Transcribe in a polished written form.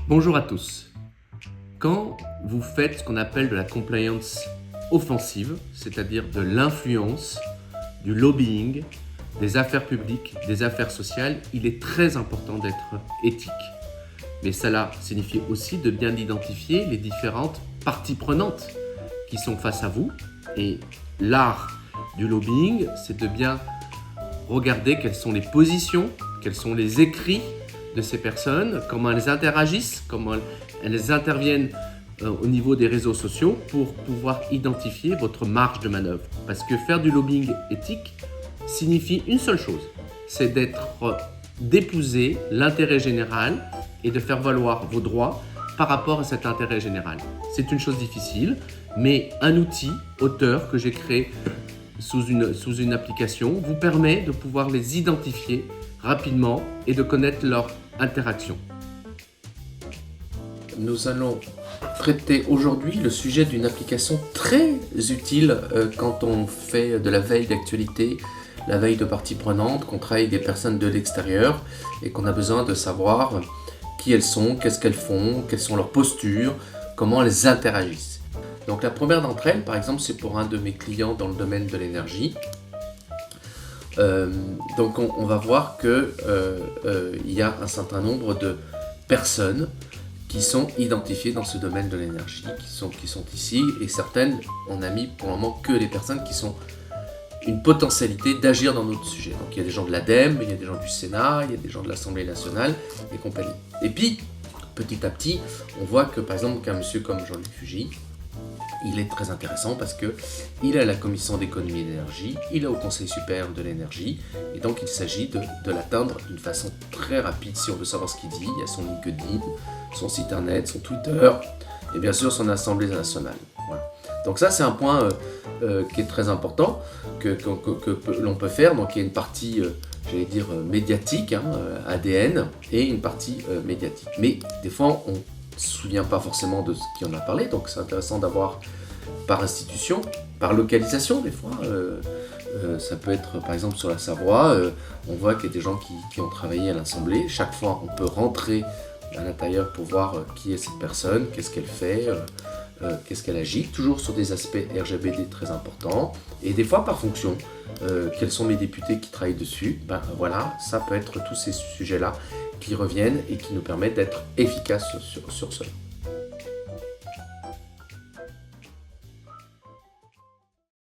Bonjour à tous. Quand vous faites ce qu'on appelle de la compliance offensive, c'est-à-dire de l'influence, du lobbying, des affaires publiques, des affaires sociales, il est très important d'être éthique. Mais cela signifie aussi de bien identifier les différentes parties prenantes qui sont face à vous. Et l'art du lobbying, c'est de bien regarder quelles sont les positions, quels sont les écrits de ces personnes, comment elles interagissent, comment elles interviennent au niveau des réseaux sociaux pour pouvoir identifier votre marge de manœuvre. Parce que faire du lobbying éthique signifie une seule chose, c'est d'épouser l'intérêt général et de faire valoir vos droits par rapport à cet intérêt général. C'est une chose difficile, mais un outil auteur que j'ai créé sous une application vous permet de pouvoir les identifier rapidement et de connaître leur interaction. Nous allons traiter aujourd'hui le sujet d'une application très utile quand on fait de la veille d'actualité, la veille de parties prenantes, qu'on travaille avec des personnes de l'extérieur et qu'on a besoin de savoir qui elles sont, qu'est-ce qu'elles font, quelles sont leurs postures, comment elles interagissent. Donc la première d'entre elles, par exemple, c'est pour un de mes clients dans le domaine de l'énergie. Donc on va voir qu'il y a un certain nombre de personnes qui sont identifiées dans ce domaine de l'énergie, qui sont ici, et certaines, on a mis pour le moment que les personnes qui sont une potentialité d'agir dans notre sujet. Donc il y a des gens de l'ADEME, il y a des gens du Sénat, il y a des gens de l'Assemblée nationale et compagnie. Et puis, petit à petit, on voit que par exemple qu'un monsieur comme Jean-Luc Fugit, il est très intéressant parce qu'il est à la commission d'économie et d'énergie, il est au Conseil supérieur de l'énergie, et donc il s'agit de l'atteindre d'une façon très rapide si on veut savoir ce qu'il dit. Il y a son LinkedIn, son site internet, son Twitter, et bien sûr son Assemblée nationale. Voilà. Donc ça c'est un point qui est très important que l'on peut faire. Donc il y a une partie, j'allais dire médiatique, ADN, et une partie médiatique. Mais des fois on ne se souvient pas forcément de ce qui en a parlé, donc c'est intéressant d'avoir par institution, par localisation des fois. Ça peut être par exemple sur la Savoie, on voit qu'il y a des gens qui ont travaillé à l'Assemblée. Chaque fois on peut rentrer à l'intérieur pour voir qui est cette personne, qu'est-ce qu'elle fait, qu'est-ce qu'elle agit, toujours sur des aspects RGPD très importants, et des fois par fonction. Quels sont mes députés qui travaillent dessus? Voilà, ça peut être tous ces sujets-là qui reviennent et qui nous permettent d'être efficaces sur cela.